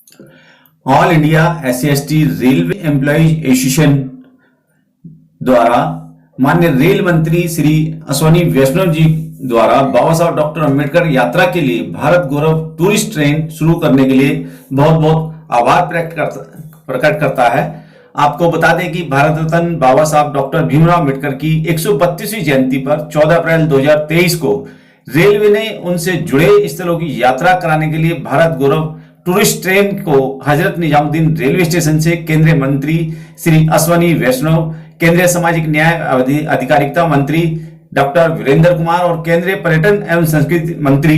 All India SC/ST railway employees association द्वारा माननीय rail मंत्री श्री अश्विनी वैष्णव जी द्वारा बाबा साहब डॉक्टर अम्बेडकर यात्रा के लिए भारत गौरव टूरिस्ट ट्रेन शुरू करने के लिए बहुत बहुत आभार प्रकट करता है। आपको बता दें कि भारत रत्न बाबा साहब डॉक्टर भीमराव अम्बेडकर की 132वीं जयंती पर 14 अप्रैल 2023 को रेलवे ने उनसे जुड़े स्थलों की यात्रा कराने के लिए भारत गौरव टूरिस्ट ट्रेन को हजरत निजामुद्दीन रेलवे स्टेशन से केंद्रीय मंत्री श्री अश्विनी वैष्णव, केंद्रीय सामाजिक न्याय अधिकारिता मंत्री डॉक्टर वीरेंद्र कुमार और केंद्रीय पर्यटन एवं संस्कृति मंत्री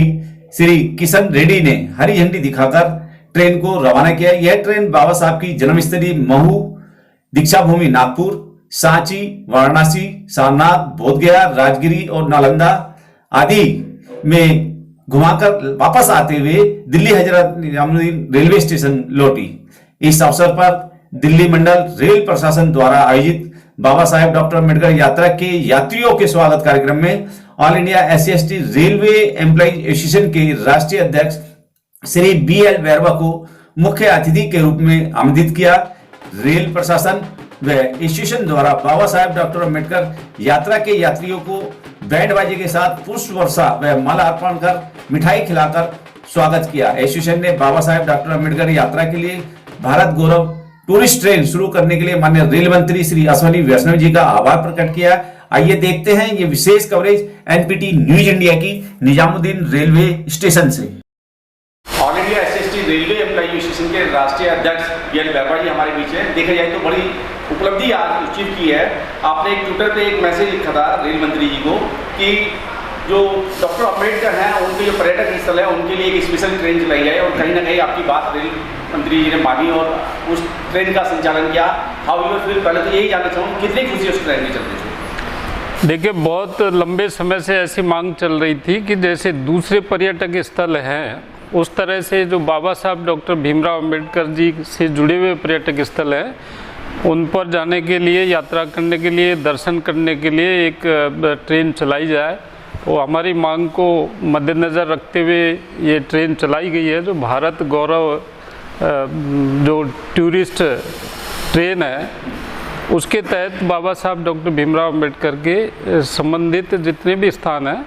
श्री किशन रेड्डी ने हरी झंडी दिखाकर ट्रेन को रवाना किया। यह ट्रेन बाबा साहब की जन्मस्थली महू, दीक्षा भूमि नागपुर, सांची, वाराणसी, सारनाथ, बोधगया, राजगिरी और नालंदा आदि में घुमाकर वापस आते हुए दिल्ली हजरत निजामुद्दीन रेलवे स्टेशन लौटी। इस अवसर पर दिल्ली मंडल रेल प्रशासन द्वारा आयोजित बाबा साहेब डॉक्टर अम्बेडकर यात्रा के यात्रियों के स्वागत कार्यक्रम में all India SC/ST railway employees association के राष्ट्रीय अध्यक्ष श्री BL बैरवा को मुख्य अतिथि के रूप में आमंत्रित किया। रेल प्रशासन व एसोसिएशन द्वारा बाबा साहेब डॉक्टर अम्बेडकर यात्रा के यात्रियों को बैंड बाजे के साथ पुष्प वर्षा व माला अर्पण कर मिठाई खिलाकर स्वागत किया। एसोसिएशन ने बाबा साहेब डॉक्टर अम्बेडकर यात्रा के लिए भारत गौरव टूरिस्ट ट्रेन शुरू करने के लिए माननीय रेल मंत्री श्री अश्विनी वैष्णव जी का आभार प्रकट किया। आइए देखते हैं ये विशेष कवरेज NPT न्यूज इंडिया की निजामुद्दीन रेलवे स्टेशन से। All India SC/ST railway employee association के राष्ट्रीय अध्यक्ष BL बैरवा जी हमारे बीच है। देखा जाए तो बड़ी उपलब्धि आज अचीव की है। आपने एक ट्विटर पे एक मैसेज लिखा था रेल मंत्री जी को कि जो डॉक्टर अम्बेडकर हैं उनके जो पर्यटक स्थल है उनके लिए एक स्पेशल ट्रेन चलाई जाए और कहीं ना कहीं आपकी बात रेल मंत्री जी ने मानी और उस ट्रेन का संचालन किया। How you feel? पहले तो यही जानना चाहूँगा कितनी खुशी उस ट्रेन की चलती थी? देखिए, बहुत लंबे समय से ऐसी मांग चल रही थी कि जैसे दूसरे पर्यटक स्थल हैं उस तरह से जो बाबा साहब डॉक्टर भीमराव अम्बेडकर जी से जुड़े हुए पर्यटक स्थल हैं उन पर जाने के लिए, यात्रा करने के लिए, दर्शन करने के लिए एक ट्रेन चलाई जाए। वो हमारी मांग को मद्देनज़र रखते हुए ये ट्रेन चलाई गई है। जो भारत गौरव जो टूरिस्ट ट्रेन है उसके तहत बाबा साहब डॉक्टर भीमराव अम्बेडकर के संबंधित जितने भी स्थान हैं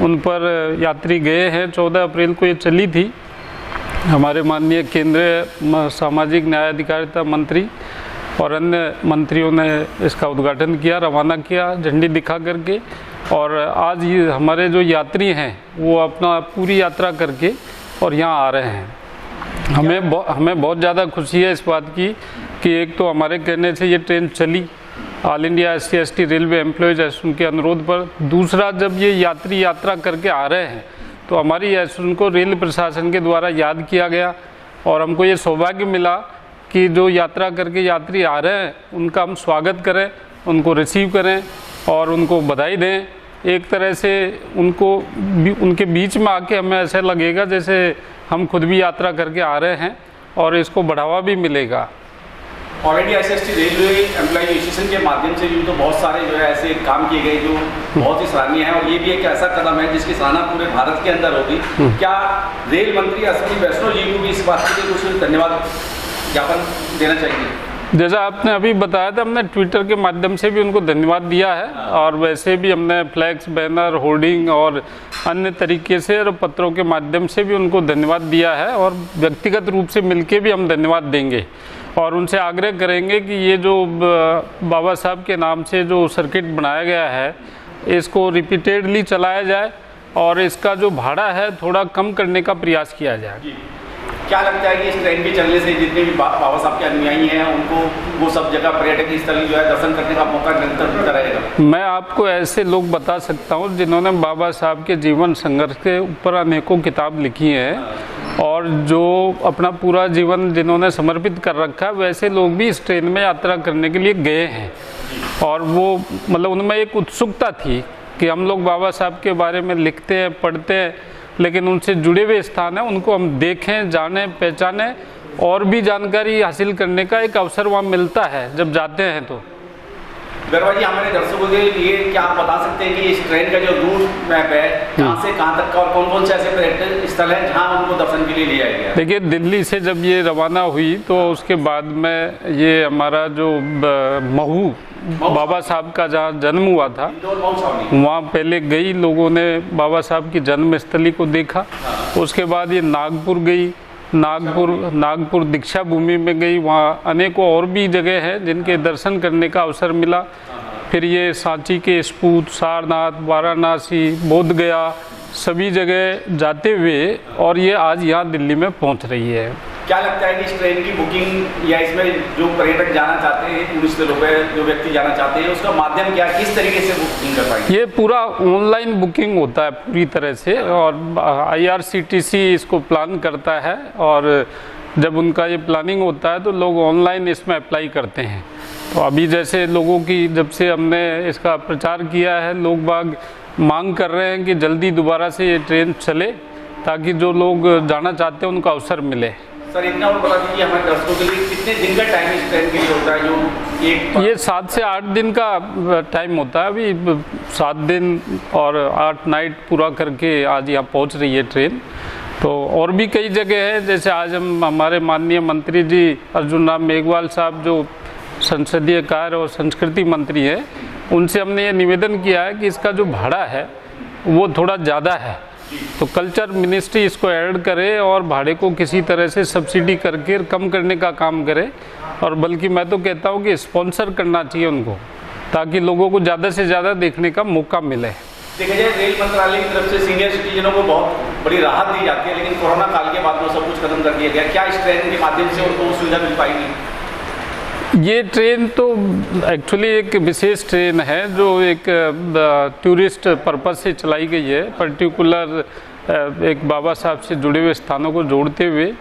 उन पर यात्री गए हैं। 14 अप्रैल को ये चली थी। हमारे माननीय केंद्रीय सामाजिक न्याय अधिकारिता मंत्री और अन्य मंत्रियों ने इसका उद्घाटन किया, रवाना किया झंडी दिखा करके। और आज ये हमारे जो यात्री हैं वो अपना पूरी यात्रा करके और यहाँ आ रहे हैं। हमें बहुत ज़्यादा खुशी है इस बात की कि एक तो हमारे कहने से ये ट्रेन चली all India SC/ST railway employees association के अनुरोध पर। दूसरा, जब ये यात्री यात्रा करके आ रहे हैं तो हमारी एसोसिएशन को रेल प्रशासन के द्वारा याद किया गया और हमको ये सौभाग्य मिला कि जो यात्रा करके यात्री आ रहे हैं उनका हम स्वागत करें, उनको रिसीव करें और उनको बधाई दें। एक तरह से उनके बीच में आके हमें ऐसा लगेगा जैसे हम खुद भी यात्रा करके आ रहे हैं और इसको बढ़ावा भी मिलेगा। All India SC/ST railway employee association के माध्यम से यूँ तो बहुत सारे जो है ऐसे काम किए गए जो बहुत ही सराहनीय है और ये भी एक ऐसा कदम है जिसकी सराहना पूरे भारत के अंदर होगी। क्या रेल मंत्री अश्विनी वैष्णव जी को भी इस बात के लिए कुछ धन्यवाद ज्ञापन देना चाहिए? जैसा आपने अभी बताया था, हमने ट्विटर के माध्यम से भी उनको धन्यवाद दिया है और वैसे भी हमने फ्लैक्स, बैनर, होर्डिंग और अन्य तरीके से और पत्रों के माध्यम से भी उनको धन्यवाद दिया है और व्यक्तिगत रूप से मिलके भी हम धन्यवाद देंगे और उनसे आग्रह करेंगे कि ये जो बाबा साहब के नाम से जो सर्किट बनाया गया है इसको रिपीटेडली चलाया जाए और इसका जो भाड़ा है थोड़ा कम करने का प्रयास किया जाए। क्या लगता है कि इस ट्रेन के चलने से जितने भी बाबा साहब के अनुयायी हैं उनको वो सब जगह पर्यटक स्थल जो है दर्शन करने का मौका निरंतर मिलता रहेगा? मैं आपको ऐसे लोग बता सकता हूँ जिन्होंने बाबा साहब के जीवन संघर्ष के ऊपर अनेकों किताब लिखी हैं और जो अपना पूरा जीवन जिन्होंने समर्पित कर रखा है वैसे लोग भी इस ट्रेन में यात्रा करने के लिए गए हैं और वो मतलब उनमें एक उत्सुकता थी कि हम लोग बाबा साहब के बारे में लिखते हैं, पढ़ते हैं, लेकिन उनसे जुड़े हुए स्थान हैं उनको हम देखें, जानें, पहचानें और भी जानकारी हासिल करने का एक अवसर वहाँ मिलता है जब जाते हैं। तो गरबा जी, हमारे दर्शकों के लिए क्या आप बता सकते हैं कि इस ट्रेन का जो रूट मैप है कहाँ से कहाँ तक का और कौन कौन से ऐसे पर्यटन स्थल हैं जहाँ उनको दर्शन के लिए ले जाया गया? देखिए, दिल्ली से जब ये रवाना हुई तो उसके बाद में ये हमारा जो महू बाबा साहब का जहाँ जन्म हुआ था, वहाँ पहले गई, लोगों ने बाबा साहब की जन्मस्थली को देखा। उसके बाद ये नागपुर गई, नागपुर दीक्षा भूमि में गई, वहाँ अनेकों और भी जगह हैं जिनके दर्शन करने का अवसर मिला। फिर ये सांची के स्पूत, सारनाथ, वाराणसी, बोध गया, सभी जगह जाते हुए और ये आज यहाँ दिल्ली में पहुँच रही है। क्या लगता है कि इस ट्रेन की बुकिंग या इसमें जो पर्यटक जाना चाहते हैं, टूरिस्ट लोग जो व्यक्ति जाना चाहते हैं, उसका माध्यम क्या, किस तरीके से बुकिंग कर पाएंगे? ये पूरा ऑनलाइन बुकिंग होता है पूरी तरह से, और IRCTC इसको प्लान करता है, और जब उनका ये प्लानिंग होता है तो लोग ऑनलाइन इसमें अप्लाई करते हैं। तो अभी जैसे लोगों की, जब से हमने इसका प्रचार किया है, लोग बाग मांग कर रहे हैं कि जल्दी दोबारा से ये ट्रेन चले ताकि जो लोग जाना चाहते हैं उनको अवसर मिले। सर, इतना और बता दीजिए हमारे दर्शकों के लिए, कितने दिन का टाइम इस ट्रेन के लिए होता है? जो ये 7 से 8 दिन का टाइम होता है। अभी 7 दिन और 8 नाइट पूरा करके आज यहाँ पहुँच रही है ट्रेन। तो और भी कई जगह है, जैसे आज हम हमारे माननीय मंत्री जी अर्जुन राम मेघवाल साहब, जो संसदीय कार्य और संस्कृति मंत्री हैं, उनसे हमने ये निवेदन किया है कि इसका जो भाड़ा है वो थोड़ा ज़्यादा है, तो कल्चर मिनिस्ट्री इसको ऐड करे और भाड़े को किसी तरह से सब्सिडी करके कम करने का काम करे। और बल्कि मैं तो कहता हूँ कि स्पॉन्सर करना चाहिए उनको, ताकि लोगों को ज़्यादा से ज़्यादा देखने का मौका मिले। देखा जाए, रेल मंत्रालय की तरफ से सीनियर सिटीजनों को बहुत बड़ी राहत दी जाती है, लेकिन कोरोना काल के बाद वो सब कुछ खत्म कर दिया गया। क्या इस ट्रेन के माध्यम से उनको वो सुविधा मिल पाएगी? ये ट्रेन तो एक्चुअली एक विशेष ट्रेन है जो एक टूरिस्ट पर्पस से चलाई गई है, पर्टिकुलर एक बाबा साहब से जुड़े हुए स्थानों को जोड़ते हुए।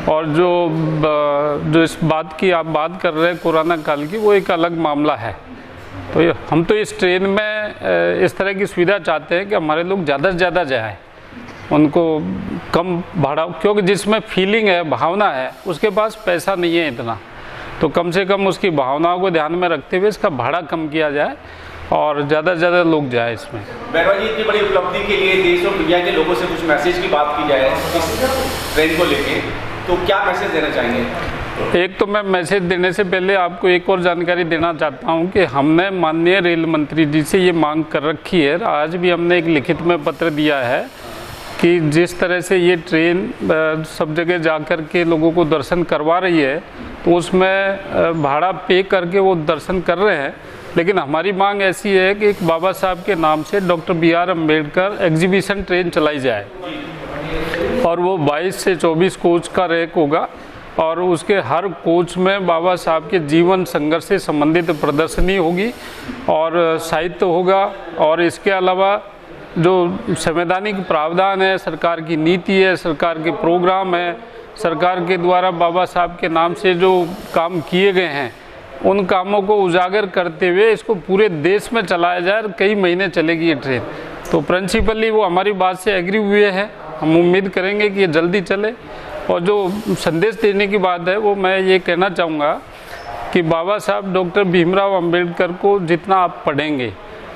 और जो इस बात की आप बात कर रहे हैं कोरोना काल की, वो एक अलग मामला है। तो हम तो इस ट्रेन में इस तरह की सुविधा चाहते हैं कि हमारे लोग ज़्यादा से ज़्यादा जाएँ, उनको कम भाड़ा, क्योंकि जिसमें फीलिंग है, भावना है, उसके पास पैसा नहीं है इतना, तो कम से कम उसकी भावनाओं को ध्यान में रखते हुए इसका भाड़ा कम किया जाए और ज़्यादा से ज़्यादा लोग जाए इसमें। बैरवा जी, इतनी बड़ी उपलब्धि के लिए देश और दुनिया के लोगों से कुछ मैसेज की बात की जाए इस ट्रेन को लेके, तो क्या मैसेज देना चाहेंगे? एक तो मैं मैसेज देने से पहले आपको एक और जानकारी देना चाहता हूं कि हमने माननीय रेल मंत्री जी से ये मांग कर रखी है, आज भी हमने एक लिखित में पत्र दिया है कि जिस तरह से ये ट्रेन सब जगह जाकर के लोगों को दर्शन करवा रही है, तो उसमें भाड़ा पे करके वो दर्शन कर रहे हैं। लेकिन हमारी मांग ऐसी है कि एक बाबा साहब के नाम से doctor BR Ambedkar exhibition train चलाई जाए, और वो 22 से 24 कोच का रैक होगा, और उसके हर कोच में बाबा साहब के जीवन संघर्ष से संबंधित प्रदर्शनी होगी और साहित्य होगा। और इसके अलावा जो संवैधानिक प्रावधान है, सरकार की नीति है, सरकार के प्रोग्राम है, सरकार के द्वारा बाबा साहब के नाम से जो काम किए गए हैं, उन कामों को उजागर करते हुए इसको पूरे देश में चलाया जाए और कई महीने चलेगी ये ट्रेन। तो प्रिंसिपली वो हमारी बात से एग्री हुए हैं, हम उम्मीद करेंगे कि ये जल्दी चले। और जो संदेश देने की बात है, वो मैं ये कहना चाहूँगा कि बाबा साहब डॉक्टर भीमराव अंबेडकर को जितना आप पढ़ेंगे,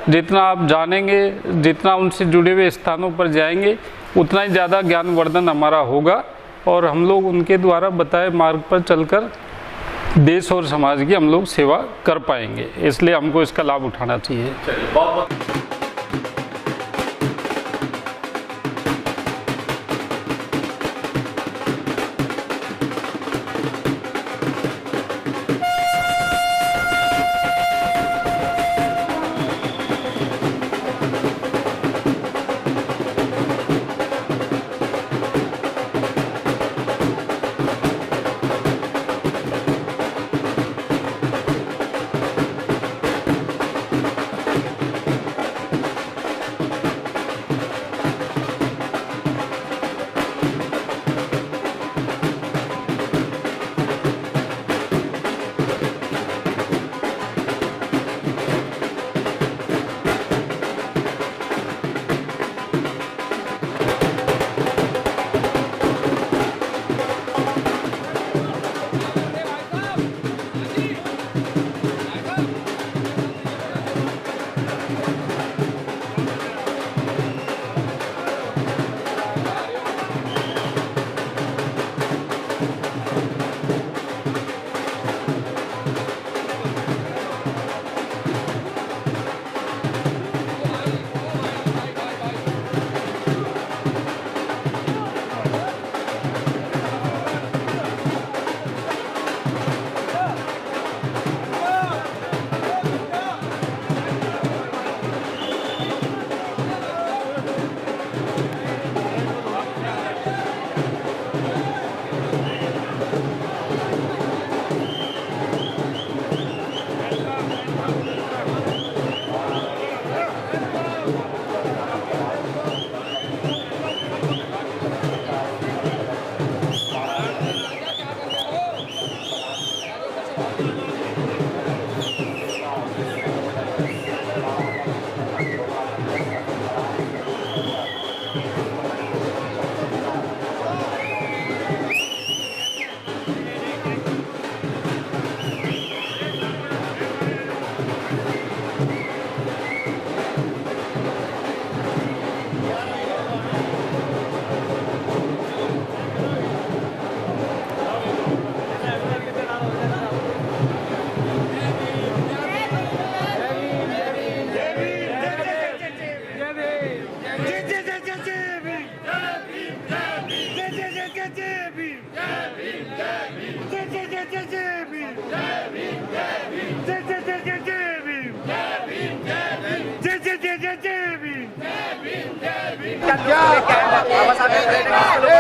जितना आप जानेंगे, जितना उनसे जुड़े हुए स्थानों पर जाएंगे, उतना ही ज़्यादा ज्ञानवर्धन हमारा होगा और हम लोग उनके द्वारा बताए मार्ग पर चलकर देश और समाज की हम लोग सेवा कर पाएंगे। इसलिए हमको इसका लाभ उठाना चाहिए। बहुत बहुत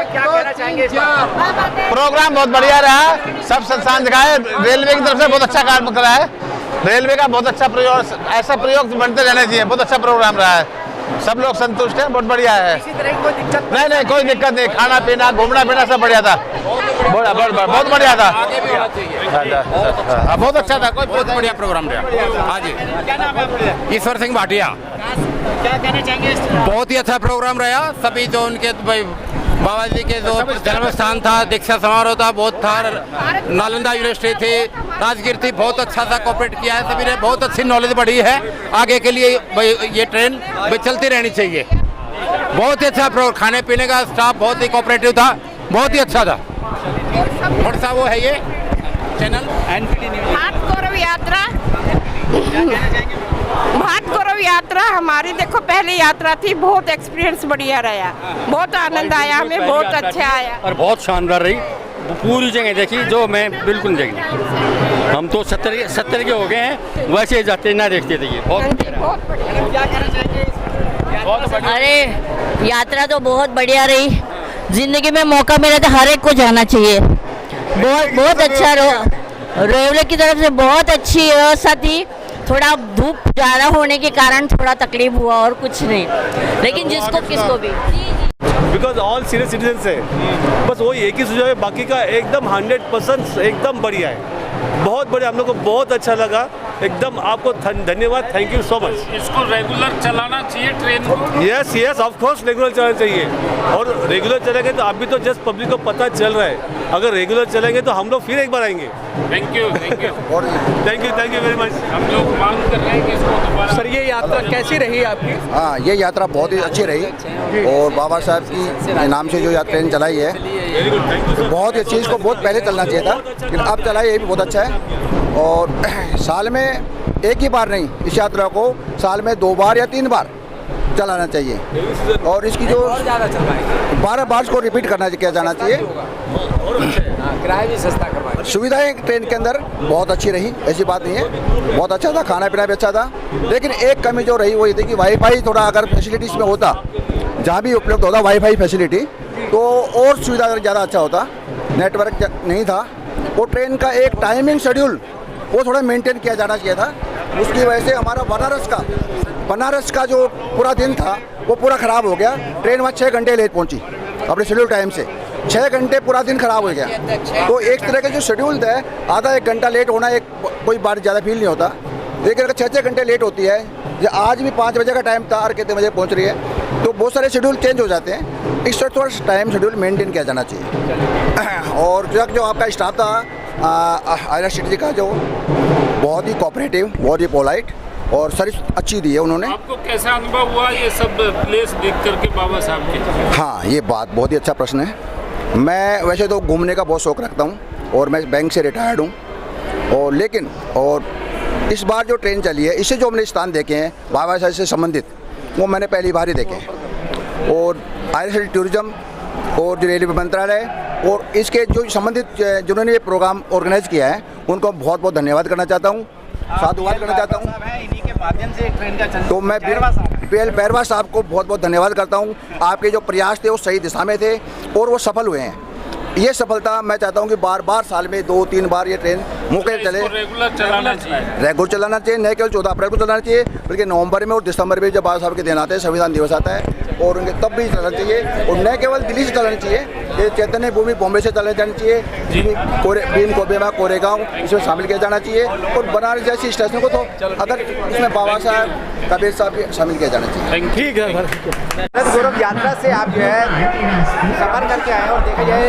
क्या कहना चाहेंगे इस बार? प्रोग्राम बहुत बढ़िया रहा, सब संस्थान दिखाए, रेलवे की तरफ से बहुत अच्छा कार्य करा है, रेलवे का बहुत अच्छा प्रयोग, ऐसा प्रयोग बनते रहने चाहिए, बहुत अच्छा प्रोग्राम रहा है, सब लोग संतुष्ट हैं, बहुत बढ़िया है। किसी तरह की कोई दिक्कत नहीं, कोई दिक्कत नहीं, खाना पीना घूमना फिरना सब बढ़िया था, बहुत बढ़िया था, बहुत अच्छा था, कोई बहुत बढ़िया प्रोग्राम रहा। हाँ जी, क्या नाम है आपका? ईश्वर सिंह भाटिया। क्या कहना चाहेंगे इस बहुत ही अच्छा प्रोग्राम रहा। सभी जो उनके भाई बाबा जी के जो जन्म स्थान था, दीक्षा समारोह था, बहुत था, नालंदा यूनिवर्सिटी थी, राजगीर थी, बहुत अच्छा सा कोऑपरेट किया है सभी ने, बहुत अच्छी नॉलेज बढ़ी है। आगे के लिए भाई ये ट्रेन भाई चलती रहनी चाहिए। बहुत ही अच्छा खाने पीने का स्टाफ बहुत ही कोऑपरेटिव था, बहुत ही अच्छा था। और सा वो है ये चैनल भाटगौरव यात्रा। भाटगौरव यात्रा हमारी देखो पहली यात्रा थी, बहुत एक्सपीरियंस बढ़िया रहा, बहुत आनंद आया हमें, बहुत अच्छा आया और बहुत शानदार रही। पूरी जगह देखी जो मैं बिल्कुल देखी। हम तो 70 के हो गए हैं, वैसे जाते ना देखते थे ये बहुत बढ़िया। क्या कहना चाहेंगे? बहुत बढ़िया। अरे यात्रा तो बहुत बढ़िया रही, जिंदगी में मौका मिला तो हर एक को जाना चाहिए। बहुत अच्छा रेलवे की तरफ से बहुत अच्छी व्यवस्था थी। थोड़ा धूप ज़्यादा होने के कारण थोड़ा तकलीफ हुआ और कुछ नहीं, लेकिन जिसको किसको भी बिकॉज ऑल सीनियर सिटीजन है, बस वही एक ही सुझाव है, बाकी का एकदम 100% एकदम बढ़िया है, बहुत बढ़िया, हम लोग को बहुत अच्छा लगा एकदम। आपको धन्यवाद, थैंक यू सो मच। इसको रेगुलर चलाना चाहिए ट्रेन को। यस ऑफ कोर्स रेगुलर चलाना चाहिए, और रेगुलर चलेंगे तो अभी तो जस्ट पब्लिक को पता चल रहा है, अगर रेगुलर चलेंगे तो हम लोग फिर एक बार आएंगे। Thank you thank you very much. हम लोग मांग कर रहे हैं कि इसको दोबारा। सर ये यात्रा कैसी रही आपकी? हाँ, ये यात्रा बहुत ही अच्छी रही, और बाबा साहब की नाम से जो ट्रेन चलाई है बहुत ही अच्छी, इसको बहुत पहले चलना चाहिए था, लेकिन अब चलाई, ये भी बहुत अच्छा है। और साल में एक ही बार नहीं, इस यात्रा को साल में 2 बार या 3 बार चलाना चाहिए, और इसकी जो 12 बार को रिपीट किया जाना चाहिए। किराया भी सस्ता करवाया। सुविधाएं ट्रेन के अंदर बहुत अच्छी रही, ऐसी बात नहीं है, बहुत अच्छा था, खाना पीना भी अच्छा था, लेकिन एक कमी जो रही वो ये थी कि वाईफाई थोड़ा अगर फैसिलिटीज़ में होता, जहाँ भी उपलब्ध होता वाईफाई फैसिलिटी, तो और सुविधा ज़्यादा अच्छा होता। नेटवर्क नहीं था, वो ट्रेन का एक टाइमिंग शेड्यूल वो थोड़ा मेंटेन किया जाना चाहिए था। उसकी वजह से हमारा बनारस का जो पूरा दिन था वो पूरा ख़राब हो गया। ट्रेन वहाँ 6 घंटे लेट पहुँची अपने शेड्यूल टाइम से, 6 घंटे पूरा दिन ख़राब हो गया। तो एक तरह के जो शेड्यूल थे, आधा 1 घंटा लेट होना एक कोई बात ज़्यादा फील नहीं होता, लेकिन अगर 6 घंटे लेट होती है, या आज भी 5 बजे का टाइम था और कितने बजे पहुँच रही है, तो बहुत सारे शेड्यूल चेंज हो जाते हैं। इस थोड़ा टाइम शेड्यूल मेंटेन किया जाना चाहिए। और जो आपका स्टाफ था IRCTC का, जो बहुत ही कोऑपरेटिव, बहुत ही पोलाइट और सर्विस अच्छी दी है उन्होंने। आपको कैसा अनुभव हुआ ये सब प्लेस देख करके बाबा साहब के? हाँ, ये बात बहुत ही अच्छा प्रश्न है। मैं वैसे तो घूमने का बहुत शौक़ रखता हूँ, और मैं बैंक से रिटायर्ड हूँ, और इस बार जो ट्रेन चली है, इससे जो हमने स्थान देखे हैं बाबा साहब से संबंधित, वो मैंने पहली बार ही देखे हैं। और IRCTC टूरिज्म और जो रेलवे मंत्रालय और इसके जो संबंधित जिन्होंने ये प्रोग्राम ऑर्गेनाइज किया है, उनको बहुत बहुत धन्यवाद करना चाहता हूँ, साधुवाद करना चाहता हूँ। इन्हीं के माध्यम से ट्रेन का चलना। तो मैं बैरवा साहब को बहुत बहुत धन्यवाद करता हूँ। आपके जो प्रयास थे वो सही दिशा में थे, और वो सफल हुए हैं। ये सफलता मैं चाहता हूँ कि बार साल में 2-3 बार ये ट्रेन मौके चले, रेगुलर चलाना चाहिए, न केवल 14 अप्रैल को चलाना चाहिए, बल्कि नवंबर में और दिसंबर में जब बाबा साहब के दिन आते हैं, संविधान दिवस आता है, और उनके तब भी चलाना चाहिए, और न केवल दिल्ली से चलाना चाहिए, ये चैतन्य भूमि बॉम्बे से चले जानी चाहिए, भीम कोबेमा कोरेगांव इसमें शामिल किया जाना चाहिए, और बनारस जैसी स्टेशन को तो अगर इसमें बाबा साहब कबीर साहब भी शामिल किया जाना चाहिए। ठीक है। भारत गौरव यात्रा से आप जो है सफर करके आए और देखा जाए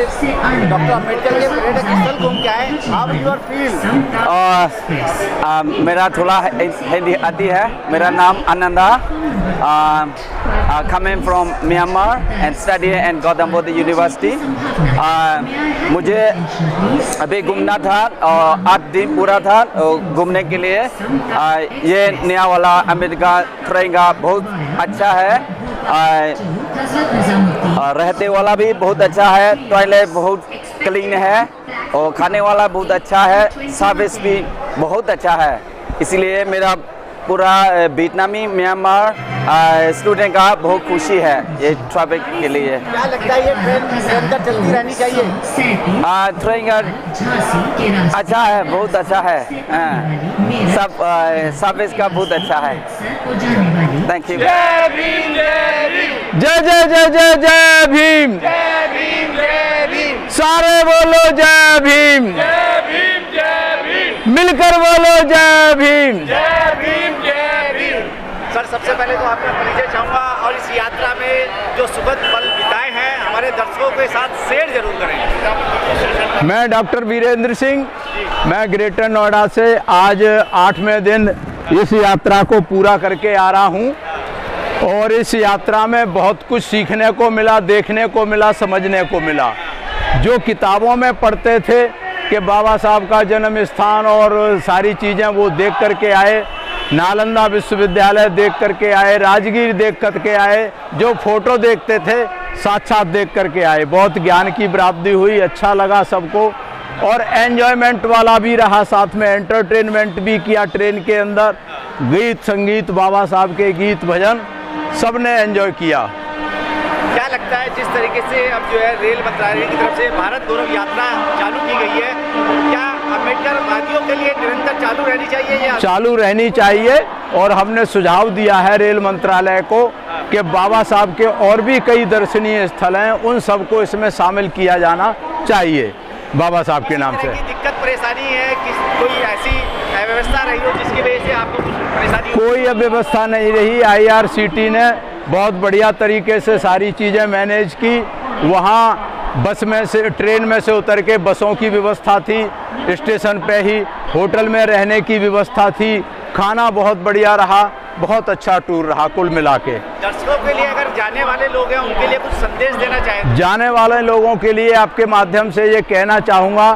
डॉक्टर अम्बेडकर के पर्यटक स्थल घूम के आए, हाउ यूर फील? मेरा थोड़ा हिंदी आती है। मेरा नाम Ananda, coming from Myanmar and study in Gautam Buddha University. मुझे अभी घूमना था और 8 दिन पूरा था घूमने के लिए। ये नया वाला अमेरिका ट्रेन बहुत अच्छा है, रहते वाला भी बहुत अच्छा है, टॉयलेट बहुत क्लीन है और खाने वाला बहुत अच्छा है, सर्विस भी बहुत अच्छा है। इसलिए मेरा पूरा वियतनामी म्यांमार स्टूडेंट का बहुत खुशी है ये ट्रैफिक के लिए। क्या लगता है ये ट्रेन निरंतर चलती रहनी चाहिए? ट्रेन अच्छा है, बहुत अच्छा है, सब सर्विस का बहुत अच्छा है। Thank you. जय भीम, जय भीम, जय जय जय जय जय भीम, जय भीम, जय भीम, सारे बोलो जय भीम, जय भीम, जय भीम, मिलकर बोलो जय भीम। जय भीम, जय भीम। सर, सबसे पहले तो आपका परिचय चाहूँगा और इस यात्रा में जो सुखद पल बिताए हैं हमारे दर्शकों के साथ शेयर जरूर करें। मैं डॉक्टर वीरेंद्र सिंह, मैं ग्रेटर नोएडा से आज 8वें दिन इस यात्रा को पूरा करके आ रहा हूँ, और इस यात्रा में बहुत कुछ सीखने को मिला, देखने को मिला, समझने को मिला। जो किताबों में पढ़ते थे कि बाबा साहब का जन्म स्थान और सारी चीज़ें वो देख करके आए, नालंदा विश्वविद्यालय देख करके आए, राजगीर देख करके आए, जो फोटो देखते थे साक्षात देख करके आए। बहुत ज्ञान की प्राप्ति हुई, अच्छा लगा सबको, और एन्जॉयमेंट वाला भी रहा, साथ में एंटरटेनमेंट भी किया। ट्रेन के अंदर गीत संगीत, बाबा साहब के गीत भजन सब ने एंजॉय किया। क्या लगता है जिस तरीके से अब जो है रेल मंत्रालय की तरफ से भारत गौरव यात्रा चालू की गई है, क्या अम्बेडकर वादियों के लिए निरंतर चालू रहनी चाहिए या चालू रहनी चाहिए? और हमने सुझाव दिया है रेल मंत्रालय को कि बाबा साहब के और भी कई दर्शनीय स्थल हैं, उन सबको इसमें शामिल किया जाना चाहिए बाबा साहब के नाम से। दिक्कत परेशानी है कि कोई ऐसी व्यवस्था रही हो जिसकी वजह से आपको कुछ परेशानी? कोई अव्यवस्था नहीं रही। IRCT ने बहुत बढ़िया तरीके से सारी चीज़ें मैनेज की। वहाँ बस में से, ट्रेन में से उतर के बसों की व्यवस्था थी, स्टेशन पे ही होटल में रहने की व्यवस्था थी, खाना बहुत बढ़िया रहा, बहुत अच्छा टूर रहा कुल मिला के। दर्शकों के लिए अगर जाने वाले लोग हैं उनके लिए कुछ संदेश देना चाहें? जाने वाले लोगों के लिए आपके माध्यम से ये कहना चाहूँगा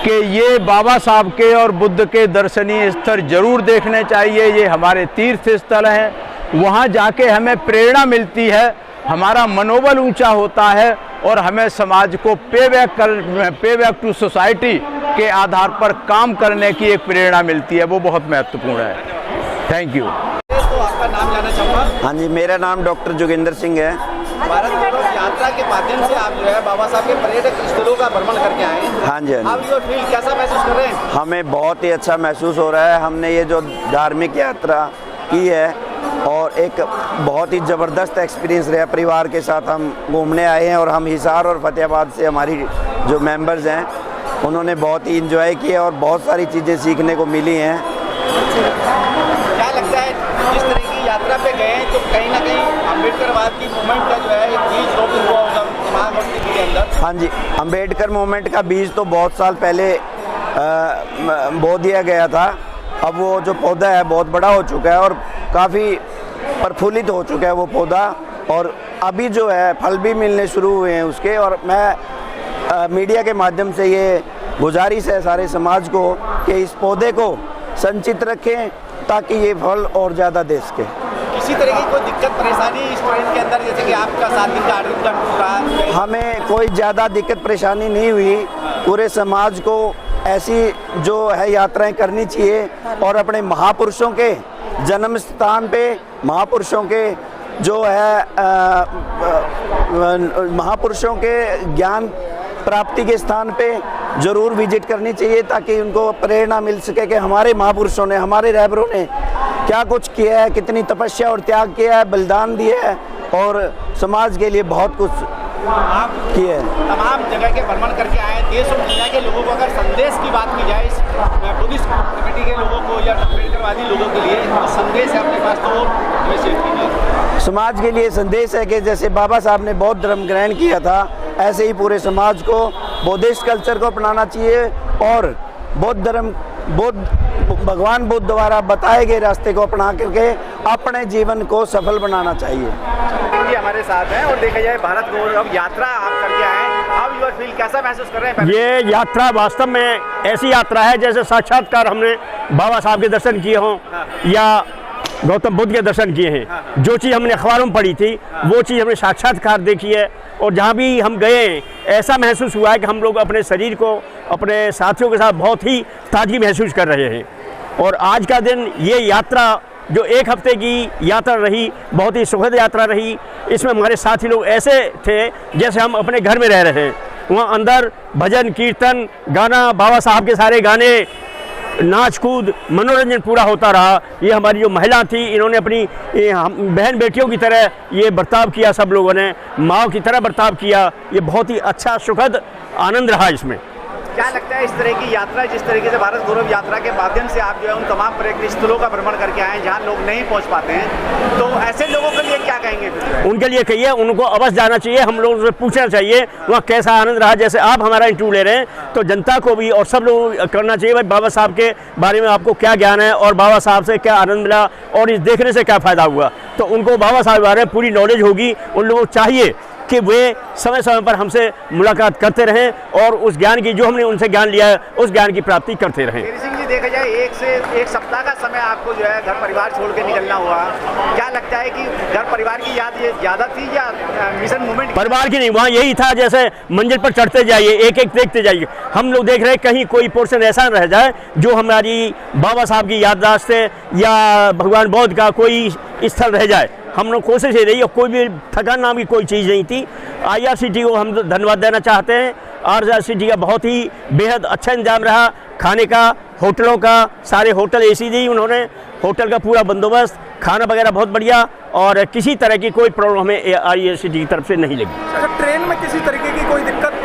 कि ये बाबा साहब के और बुद्ध के दर्शनीय स्थल जरूर देखने चाहिए। ये हमारे तीर्थ स्थल हैं, वहाँ जाके हमें प्रेरणा मिलती है, हमारा मनोबल ऊंचा होता है, और हमें समाज को पे बैक टू सोसाइटी के आधार पर काम करने की एक प्रेरणा मिलती है, वो बहुत महत्वपूर्ण है। Thank you. तो आपका नाम जानना चाहूँगा। हाँ जी, मेरा नाम डॉक्टर जोगिंदर सिंह है। भारत गौरव यात्रा के माध्यम से आप जो है बाबा साहब के पर्यटक स्थलों का भ्रमण करके आए हैं। हाँ जी, हाँ आप जो फील कैसा महसूस कर रहे हैं? हमें बहुत ही अच्छा महसूस हो रहा है। हमने ये जो धार्मिक यात्रा की है और एक बहुत ही ज़बरदस्त एक्सपीरियंस रहा। परिवार के साथ हम घूमने आए हैं और हम हिसार और फतेहाबाद से हमारी जो मेंबर्स हैं उन्होंने बहुत ही इंजॉय किया और बहुत सारी चीज़ें सीखने को मिली हैं। क्या लगता है जिस तरह की यात्रा पे गए हैं तो कहीं ना कहीं अम्बेडकरवाद की मूवमेंट का जो है एक बीज रोपण हुआ होगा महागठबंधन के अंदर? हाँ जी, अम्बेडकर मूवमेंट का बीज तो बहुत साल पहले बो दिया गया था। अब वो जो पौधा है बहुत बड़ा हो चुका है और काफ़ी प्रफुल्लित हो चुका है वो पौधा, और अभी जो है फल भी मिलने शुरू हुए हैं उसके। और मैं मीडिया के माध्यम से ये गुजारिश है सारे समाज को कि इस पौधे को संचित रखें ताकि ये फल और ज़्यादा दे सके। किसी तरह की कोई दिक्कत परेशानी इस ट्रेन के अंदर, जैसे कि आपका 7 दिन का 8 दिन का टूर रहा? हमें कोई ज़्यादा दिक्कत परेशानी नहीं हुई। पूरे समाज को ऐसी जो है यात्राएं करनी चाहिए और अपने महापुरुषों के जन्म स्थान पे, महापुरुषों के जो है महापुरुषों के ज्ञान प्राप्ति के स्थान पे ज़रूर विजिट करनी चाहिए ताकि उनको प्रेरणा मिल सके कि हमारे महापुरुषों ने, हमारे रहबरों ने क्या कुछ किया है, कितनी तपस्या और त्याग किया है, बलिदान दिया है और समाज के लिए बहुत कुछ आप किए। तमाम जगह के भ्रमण करके आए, देश और दुनिया के लोगों को अगर संदेश की बात की जाए, इस बुद्धिस्ट कमेटी के लोगों को या अम्बेडकरवादी लोगों के लिए तो संदेश है अपने पास, तो हमें शेयर कीजिए। समाज के लिए संदेश है कि जैसे बाबा साहब ने बौद्ध धर्म ग्रहण किया था, ऐसे ही पूरे समाज को बौद्धिस्ट कल्चर को अपनाना चाहिए और बौद्ध धर्म भगवान बुद्ध द्वारा बताए गए रास्ते को अपना करके अपने जीवन को सफल बनाना चाहिए। जी हमारे साथ हैं और देखा जाए भारत गौरव यात्रा आप करके आए, हाउ यू फील, कैसा महसूस कर रहे हैं? ये यात्रा वास्तव में ऐसी यात्रा है जैसे साक्षात्कार हमने बाबा साहब के दर्शन किए हों या गौतम बुद्ध के दर्शन किए हैं। जो चीज़ हमने अखबारों में पढ़ी थी वो चीज़ हमने साक्षात्कार देखी है और जहाँ भी हम गए ऐसा महसूस हुआ है कि हम लोग अपने शरीर को अपने साथियों के साथ बहुत ही ताजगी महसूस कर रहे हैं। और आज का दिन ये यात्रा जो एक हफ्ते की यात्रा रही, बहुत ही सुखद यात्रा रही। इसमें हमारे साथी लोग ऐसे थे जैसे हम अपने घर में रह रहे हैं। वहाँ अंदर भजन कीर्तन गाना, बाबा साहब के सारे गाने, नाच कूद, मनोरंजन पूरा होता रहा। ये हमारी जो महिला थी, इन्होंने अपनी बहन बेटियों की तरह ये बर्ताव किया, सब लोगों ने माँ की तरह बर्ताव किया। ये बहुत ही अच्छा सुखद आनंद रहा इसमें। क्या लगता है इस तरह की यात्रा, जिस तरीके से भारत गौरव यात्रा के माध्यम से आप जो है उन तमाम पर्यटन स्थलों का भ्रमण करके आए जहाँ लोग नहीं पहुँच पाते हैं, तो ऐसे लोगों के लिए क्या कहेंगे? उनके लिए कहिए उनको अवश्य जाना चाहिए, हम लोगों से पूछना चाहिए वहाँ कैसा आनंद रहा। जैसे आप हमारा इंटरव्यू ले रहे हैं तो जनता को भी और सब लोग करना चाहिए भाई बाबा साहब के बारे में आपको क्या ज्ञान है और बाबा साहब से क्या आनंद मिला और इस देखने से क्या फ़ायदा हुआ। तो उनको बाबा साहब के बारे में पूरी नॉलेज होगी। उन लोगों को चाहिए कि वे समय समय पर हमसे मुलाकात करते रहें और उस ज्ञान की जो हमने उनसे ज्ञान लिया है उस ज्ञान की प्राप्ति करते रहें। तेरी सिंह जी, देखा जाए एक सप्ताह का समय आपको जो है घर परिवार छोड़ के निकलना हुआ, क्या लगता है कि घर परिवार की याद ये ज़्यादा थी या मिशन मूवमेंट? परिवार की नहीं, वहाँ यही था जैसे मंजिल पर चढ़ते जाइए, एक एक देखते जाइए। हम लोग देख रहे हैं कहीं कोई पोर्शन ऐसा न रह जाए जो हमारी बाबा साहब की याददाश्त से या भगवान बौद्ध का कोई स्थल रह जाए। हम लोग कोशिश ही रही और कोई भी थकान नाम की कोई चीज़ नहीं थी। IRCTC को हम धन्यवाद देना चाहते हैं। IRCTC का बहुत ही बेहद अच्छा इंतजाम रहा, खाने का, होटलों का, सारे होटल AC दी उन्होंने, होटल का पूरा बंदोबस्त, खाना वगैरह बहुत बढ़िया और किसी तरह की कोई प्रॉब्लम हमें IRCTC की तरफ से नहीं लगी। ट्रेन में किसी तरीके की कोई दिक्कत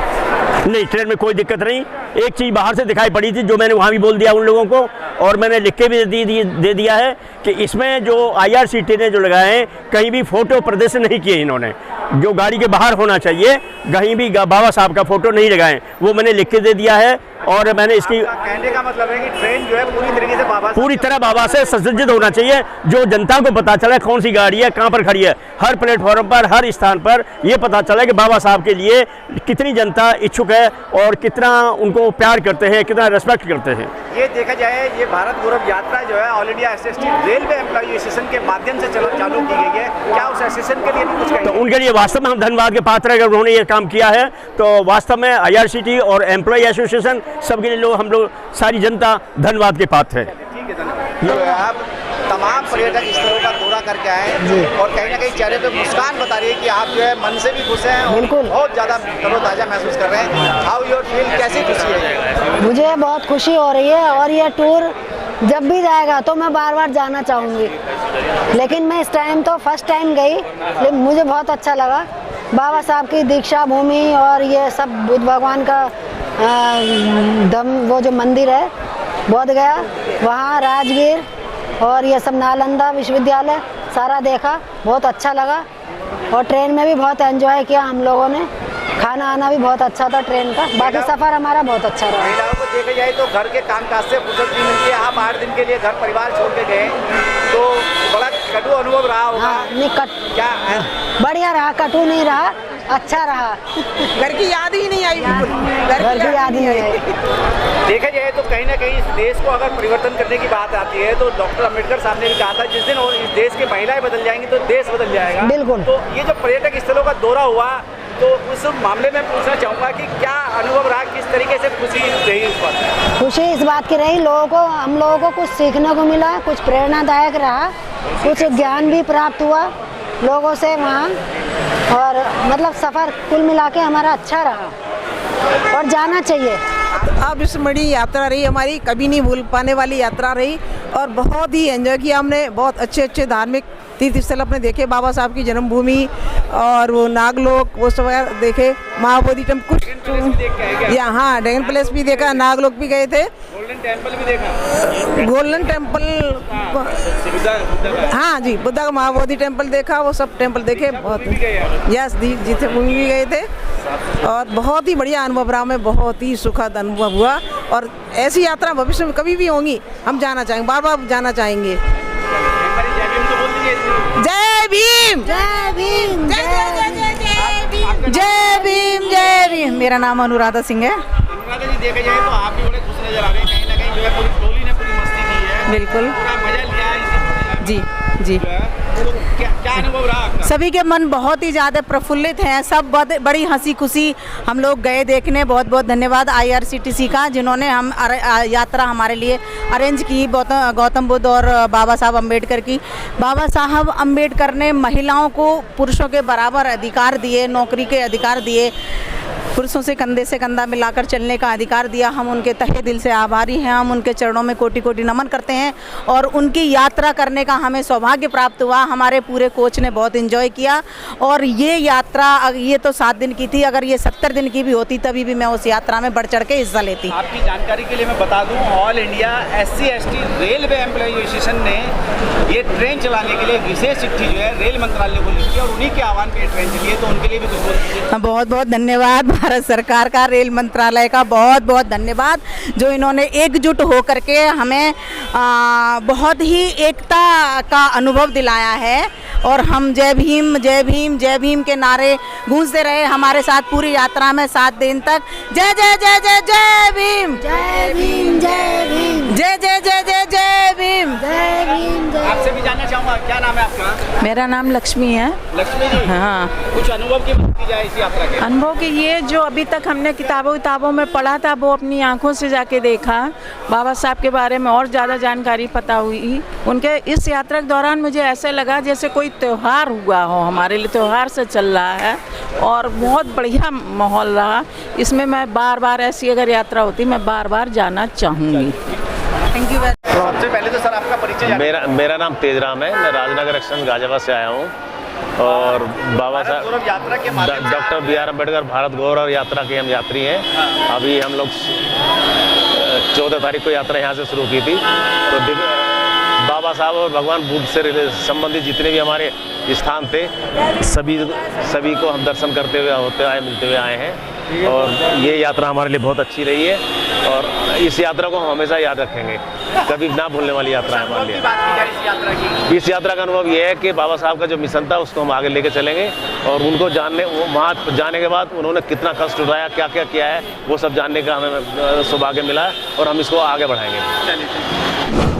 नहीं, ट्रेन में कोई दिक्कत नहीं। एक चीज़ बाहर से दिखाई पड़ी थी जो मैंने वहाँ भी बोल दिया उन लोगों को और मैंने लिख के भी दे दिया है कि इसमें जो IRCTC ने जो लगाए हैं कहीं भी फ़ोटो प्रदर्शन नहीं किए इन्होंने। जो गाड़ी के बाहर होना चाहिए कहीं भी बाबा साहब का फ़ोटो नहीं लगाए, वो मैंने लिख के दे दिया है। और मैंने इसकी कहने का मतलब है कि ट्रेन जो है पूरी तरीके से पूरी तरह बाबा से सुसज्जित होना चाहिए, जो जनता को पता चले कौन सी गाड़ी है, कहाँ पर खड़ी है। हर प्लेटफॉर्म पर, हर स्थान पर ये पता चले कि बाबा साहब के लिए कितनी जनता इच्छुक है और कितना उनको प्यार करते हैं, कितना रिस्पेक्ट करते हैं। ये देखा जाए ये भारत गौरव यात्रा जो है all India SST railway employee association के माध्यम से चालू की गई है, क्या उस एसोसिएशन के लिए भी कुछ तो उनके लिए वास्तव में हम धन्यवाद के पात्र है। अगर उन्होंने ये काम किया है तो वास्तव में IRCTC और एम्प्लॉई एसोसिएशन सबके लिए हम लोग सारी जनता धन्यवाद के पात्र है। ठीक है, धन्यवाद। आप तमाम पर्यटक स्थलों का दौरा करके आए और कहीं ना कहीं चेहरे पे मुस्कान बता रही है कि आप जो है मन से भी खुश हैं और बहुत ज़्यादा तरोताज़ा महसूस कर रहे हैं। हाउ योर फील, कैसी खुशी है? मुझे बहुत खुशी हो रही है और ये टूर जब भी जाएगा तो मैं बार बार जाना चाहूँगी, लेकिन मैं इस टाइम तो फर्स्ट टाइम गई, लेकिन मुझे बहुत अच्छा लगा। बाबा साहब की दीक्षा भूमि और ये सब बुद्ध भगवान का वो जो मंदिर है बोध गया, वहाँ राजगीर और ये सब नालंदा विश्वविद्यालय सारा देखा, बहुत अच्छा लगा। और ट्रेन में भी बहुत एंजॉय किया हम लोगों ने, खाना आना भी बहुत अच्छा था ट्रेन का। बाकी सफ़र हमारा बहुत अच्छा रहा। महिलाओं को देखा जाए तो घर के कामकाज से फुर्सत नहीं मिलती है। आप 8 दिन के लिए घर परिवार छोड़ के गए तो बड़ा कटु अनुभव रहा होगा। हाँ, नहीं क्या है? बढ़िया रहा, कटु नहीं रहा, अच्छा रहा। घर की याद ही नहीं आई, घर की याद ही नहीं आई। देखा जाए तो कहीं ना कहीं इस देश को अगर परिवर्तन करने की बात आती है तो डॉक्टर अम्बेडकर साहब ने भी कहा था जिस दिन और इस देश की महिलाएं बदल जाएंगी तो देश बदल जाएगा। बिल्कुल। तो ये जो पर्यटक स्थलों का दौरा हुआ तो उस मामले में पूछना चाहूँगा कि क्या अनुभव रहा, किस तरीके से खुशी रही उस बात? खुशी इस बात की रही, हम लोगों को कुछ सीखने को मिला, कुछ प्रेरणादायक रहा, कुछ ज्ञान भी प्राप्त हुआ लोगों से वहाँ। और मतलब सफ़र कुल मिला के हमारा अच्छा रहा और जाना चाहिए। अविस्मरणीय यात्रा रही हमारी, कभी नहीं भूल पाने वाली यात्रा रही और बहुत ही एंजॉय किया हमने। बहुत अच्छे अच्छे धार्मिक तीर्थ स्थल अपने देखे, बाबा साहब की जन्मभूमि और वो नागलोक वो सब देखे, महाबोधि टेम्पल कुछ यहाँ ड्रैगन पैलेस भी देखा, नागलोक भी गए थे, गोल्डन टेम्पल भी देखा। गोल्डन टेम्पल हाँ जी, बुद्धा का महाबोधि टेम्पल देखा, वो सब टेम्पल देखे बहुत। यस जिथे भूमि भी गए थे और बहुत ही बढ़िया अनुभव रहा, हमें बहुत ही सुखद अनुभव हुआ और ऐसी यात्रा भविष्य में कभी भी होंगी, हम जाना चाहेंगे, बार बार जाना चाहेंगे। जय भीम जय भीम जय भीम जय भीम जय भीम। मेरा नाम अनुराधा सिंह है। अनुराधा जी, देखा जाए तो आप भी बड़े खुश नजर आ रहे हैं, कहीं ना कहीं जो है पूरी टोली ने पूरी मस्ती की है, बिल्कुल पूरा मजा लिया है जी जी। तो क्या अनुभव रहा आपका? सभी के मन बहुत ही ज़्यादा प्रफुल्लित हैं, सब बड़ी हंसी खुशी हम लोग गए देखने। बहुत बहुत धन्यवाद IRCTC का, जिन्होंने हम यात्रा हमारे लिए अरेंज की, गौतम बुद्ध और बाबा साहब अम्बेडकर की। बाबा साहब अम्बेडकर ने महिलाओं को पुरुषों के बराबर अधिकार दिए, नौकरी के अधिकार दिए, पुरुषों से कंधा मिलाकर चलने का अधिकार दिया। हम उनके तहे दिल से आभारी हैं, हम उनके चरणों में कोटि कोटि नमन करते हैं और उनकी यात्रा करने का हमें सौभाग्य प्राप्त हुआ। हमारे पूरे कोच ने बहुत एंजॉय किया और ये यात्रा, ये तो 7 दिन की थी, अगर ये 70 दिन की भी होती तभी भी मैं उस यात्रा में बढ़ चढ़ के हिस्सा लेती। आपकी जानकारी के लिए मैं बता दूं, all India SC/ST railway employee association ने ये ट्रेन चलाने के लिए विशेष चिट्ठी जो है रेल मंत्रालय को लिखी और उन्हीं के आह्वान पे ट्रेन चली है, तो उनके लिए भी कुछ बोल दीजिए। बहुत बहुत धन्यवाद भारत सरकार का, रेल मंत्रालय का बहुत बहुत धन्यवाद, जो इन्होंने एकजुट होकर के हमें बहुत ही एकता का अनुभव दिलाया है और हम जय भीम जय भीम जय भीम के नारे गूंजते रहे हमारे साथ पूरी यात्रा में 7 दिन तक। जय जय जय जय जय भीम जय भीम जय भीम जय जय जय जय जय भीम जय भीम। आपसे भी जानना चाहूँगा, क्या नाम है आपका? मेरा नाम लक्ष्मी है। लक्ष्मी जी, हाँ, कुछ अनुभव की बात की जाए इस यात्रा के? अनुभव के ये जो अभी तक हमने किताबों में पढ़ा था वो अपनी आंखों से जाके देखा, बाबा साहब के बारे में और ज़्यादा जानकारी पता हुई। उनके इस यात्रा के दौरान मुझे ऐसे लगा जैसे कोई त्यौहार हुआ हो, हमारे लिए त्यौहार से चल रहा है और बहुत बढ़िया माहौल रहा। इसमें मैं बार बार ऐसी अगर यात्रा होती मैं बार बार जाना चाहूँगी। Thank you. सबसे पहले तो सर आपका परिचय। मेरा नाम तेजराम है, मैं राजनगर एक्सटेंशन गाजियाबाद से आया हूँ और बाबा साहब यात्रा के माध्यम डॉक्टर BR अम्बेडकर भारत गौरव यात्रा के हम यात्री हैं। अभी हम लोग 14 तारीख को यात्रा यहाँ से शुरू की थी। तो बाबा साहब और भगवान बुद्ध से संबंधित जितने भी हमारे स्थान थे सभी को हम दर्शन करते हुए मिलते हुए आए हैं और ये यात्रा हमारे लिए बहुत अच्छी रही है और इस यात्रा को हम हमेशा याद रखेंगे, कभी ना भूलने वाली यात्रा है हमारे लिए। इस यात्रा का अनुभव ये है कि बाबा साहब का जो मिशन था उसको हम आगे लेके चलेंगे और उनको वहाँ जाने के बाद उन्होंने कितना कष्ट उठाया, क्या क्या किया है, वो सब जानने का हमें सौभाग्य मिला है और हम इसको आगे बढ़ाएंगे।